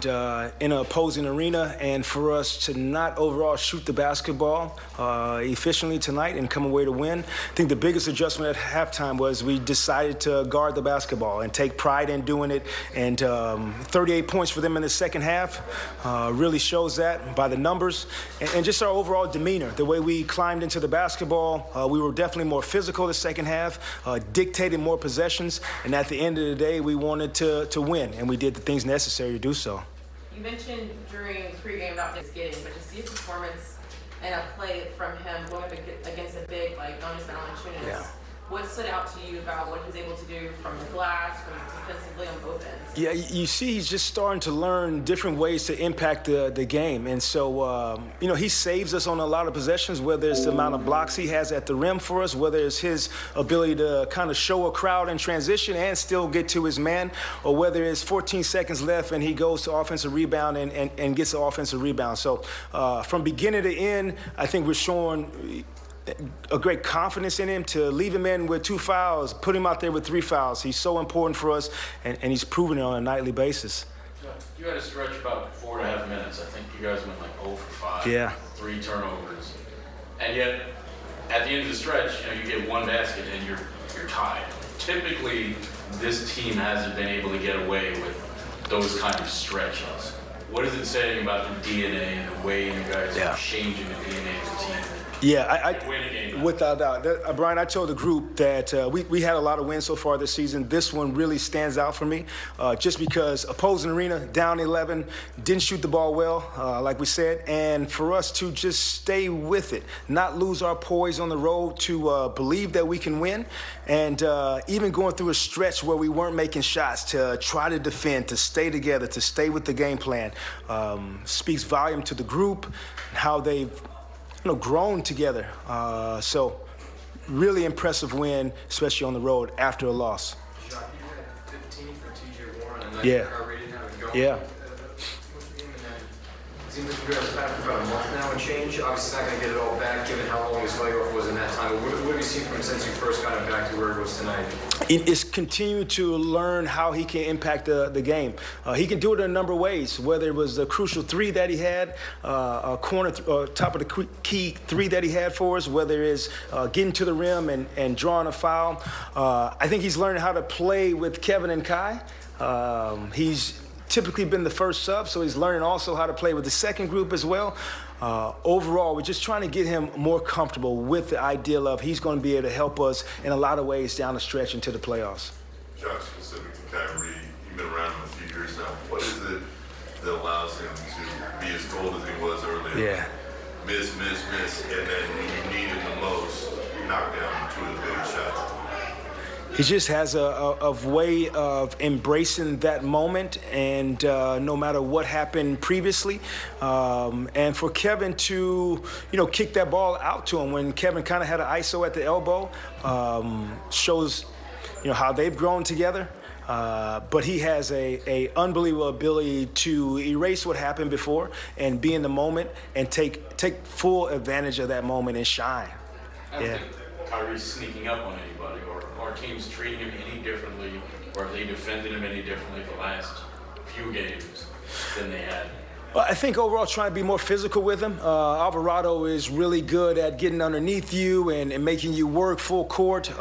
and in an opposing arena, and for us to not overall shoot the basketball efficiently tonight and come away to win. I think the biggest adjustment at halftime was we decided to guard the basketball and take pride in doing it, and 38 points for them in the second half really shows that by the numbers, and just our overall demeanor, the way we climbed into the basketball. We were definitely more physical the second half, dictated more possessions, and at the end of the day, we wanted to win, and we did the things necessary to do so. You mentioned during pregame about this getting, but to see a performance and a play from him going up against a big like Jonas Valanciunas, Yeah. what stood out to you about what he was able to do from the glass, from defensively on both ends? Yeah, you see he's just starting to learn different ways to impact the game. And so, he saves us on a lot of possessions, whether it's the amount of blocks he has at the rim for us, whether it's his ability to kind of show a crowd in transition and still get to his man, or whether it's 14 seconds left and he goes to offensive rebound and gets an offensive rebound. So from beginning to end, I think we're showing a great confidence in him to leave him in with 2 fouls, put him out there with 3 fouls. He's so important for us, and he's proven it on a nightly basis. You had a stretch about 4.5 minutes. I think you guys went like 0 for 5. Yeah. 3 turnovers. And yet, at the end of the stretch, you get 1 basket and you're tied. Typically, this team hasn't been able to get away with those kind of stretches. What is it saying about the DNA and the way you guys are changing the DNA of the team? Yeah, without doubt. Brian, I told the group that we had a lot of wins so far this season. This one really stands out for me just because opposing arena, down 11, didn't shoot the ball well, like we said, and for us to just stay with it, not lose our poise on the road, to believe that we can win, and even going through a stretch where we weren't making shots, to try to defend, to stay together, to stay with the game plan, speaks volume to the group, how they've grown together. So really impressive win, especially on the road after a loss. Jacque, you had 15 for TJ Warren, and Yeah. already now going. Yeah. It seems like you guys have had it for about a month now and change. Obviously, not going to get it all back, given how long his layoff was in that time. But what have you seen from him since you first got him back to where it was tonight? It's continuing to learn how he can impact the game. He can do it in a number of ways, whether it was the crucial 3 that he had, a corner, top of the key 3 that he had for us, whether it's getting to the rim and drawing a foul. I think he's learning how to play with Kevin and Kai. He's typically been the first sub, so he's learning also how to play with the second group as well. Overall, we're just trying to get him more comfortable with the idea of he's going to be able to help us in a lot of ways down the stretch into the playoffs. Jacque, specific to Kyrie, you've been around him a few years now. What is it that allows him to be as cold as he was earlier? Yeah. Miss, and then when you need him the most, knock down 2 of the biggest shots. He just has a way of embracing that moment, and no matter what happened previously, and for Kevin to, kick that ball out to him when Kevin kind of had an ISO at the elbow, shows, how they've grown together. But he has a unbelievable ability to erase what happened before and be in the moment and take full advantage of that moment and shine. I don't think Kyrie's sneaking up on anybody, or our team's treating him any differently, or have they defended him any differently the last few games than they had? Well, I think overall trying to be more physical with him. Alvarado is really good at getting underneath you and making you work full court.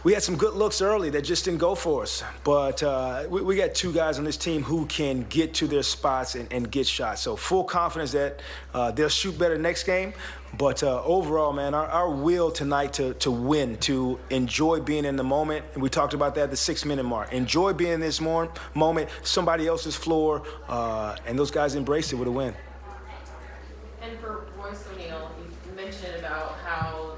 We had some good looks early that just didn't go for us. But we got 2 guys on this team who can get to their spots and get shots. So full confidence that they'll shoot better next game. But overall, man, our will tonight to win, to enjoy being in the moment. And we talked about that at the 6-minute mark. Enjoy being in this moment, somebody else's floor, and those guys embraced it with a win. And for Royce O'Neal, you mentioned about how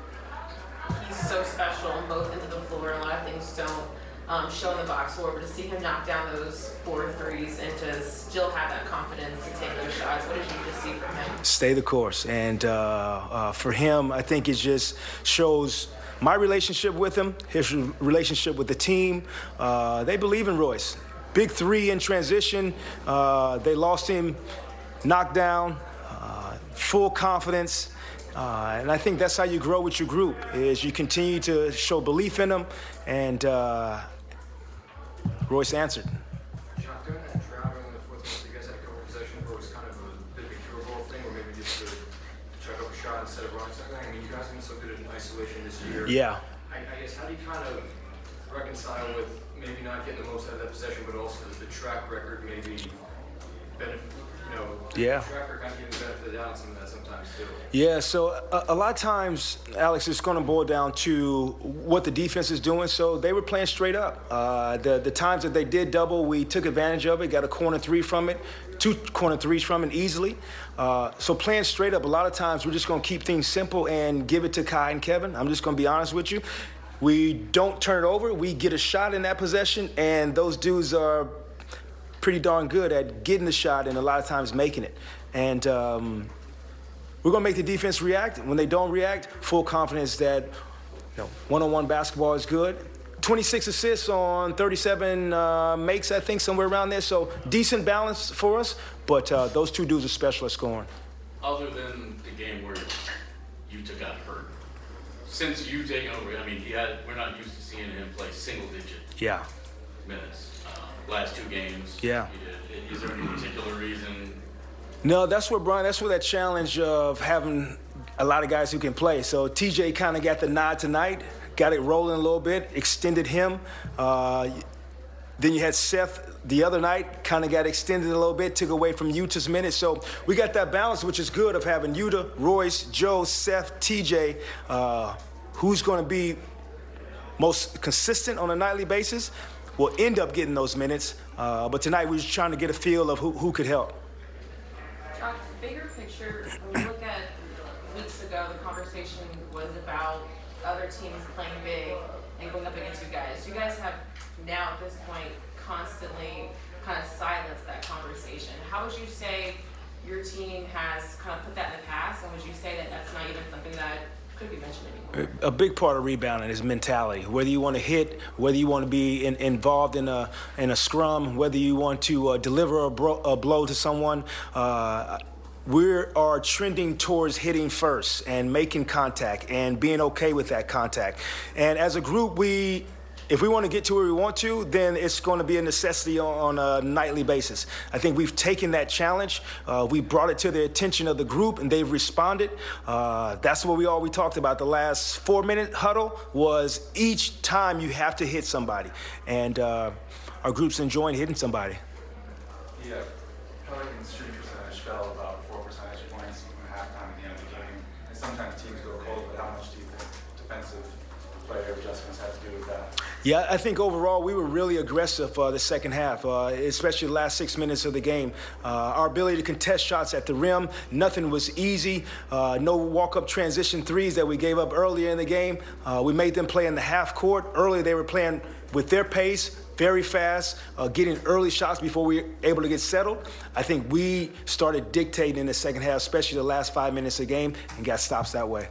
he's so special on both ends of the floor, and a lot of things don't show in the box score, but to see him knock down those 4 threes and to still have that confidence to take those shots, what did you just see from him? Stay the course. And for him, I think it just shows my relationship with him, his relationship with the team. They believe in Royce. Big 3 in transition. They lost him, knocked down, full confidence. And I think that's how you grow with your group, is you continue to show belief in them, and Royce answered. Jacque, during that drought in the out instead of running something? I mean, you guys have been so good in isolation this year. Yeah. I guess, how do you kind of reconcile with maybe not getting the most out of that possession, but also the track record maybe benefit, Yeah. track record kind of giving the benefit of the doubt on some of that sometimes too? Yeah, so a lot of times, Alex, it's going to boil down to what the defense is doing. So they were playing straight up. The times that they did double, we took advantage of it, got a corner three from it, 2 corner threes from it easily. So playing straight up, a lot of times we're just going to keep things simple and give it to Kai and Kevin. I'm just going to be honest with you. We don't turn it over. We get a shot in that possession, and those dudes are pretty darn good at getting the shot and a lot of times making it. And we're going to make the defense react. When they don't react, full confidence that one-on-one basketball is good. 26 assists on 37 makes, I think, somewhere around there. So decent balance for us, but those two dudes are special at scoring. Other than the game where Utah got hurt, since you've taken over, I mean, we're not used to seeing him play single-digit minutes. Last 2 games, Yeah. he did. Is there any particular reason? No, that's where that challenge of having a lot of guys who can play. So TJ kind of got the nod tonight, got it rolling a little bit, extended him. Then you had Seth the other night, kind of got extended a little bit, took away from Utah's minutes. So we got that balance, which is good, of having Utah, Royce, Joe, Seth, TJ, who's going to be most consistent on a nightly basis, will end up getting those minutes. But tonight we were just trying to get a feel of who could help. Jacque, bigger picture, when we look at weeks ago, the conversation was about other teams playing big and going up against you guys. You guys have now at this point constantly kind of silenced that conversation. How would you say your team has kind of put that in the past, and would you say that that's not even something that could be mentioned anymore? A big part of rebounding is mentality. Whether you want to hit, whether you want to be involved in a scrum, whether you want to deliver a blow to someone, we are trending towards hitting first and making contact and being okay with that contact. And as a group, if we want to get to where we want to, then it's going to be a necessity on a nightly basis. I think we've taken that challenge. We brought it to the attention of the group, and they've responded. That's what we talked about. The last 4-minute huddle was each time you have to hit somebody. And our group's enjoying hitting somebody. Yeah, Pelicans shooting percentage fell about 4 percentage points from halftime at the end of the game. And sometimes teams go cold, but how much do you think defensive player adjustments have to do with that? Yeah, I think overall we were really aggressive the second half, especially the last 6 minutes of the game. Our ability to contest shots at the rim, nothing was easy. No walk-up transition threes that we gave up earlier in the game. We made them play in the half court. Earlier they were playing with their pace, very fast, getting early shots before we were able to get settled. I think we started dictating in the second half, especially the last 5 minutes of the game, and got stops that way.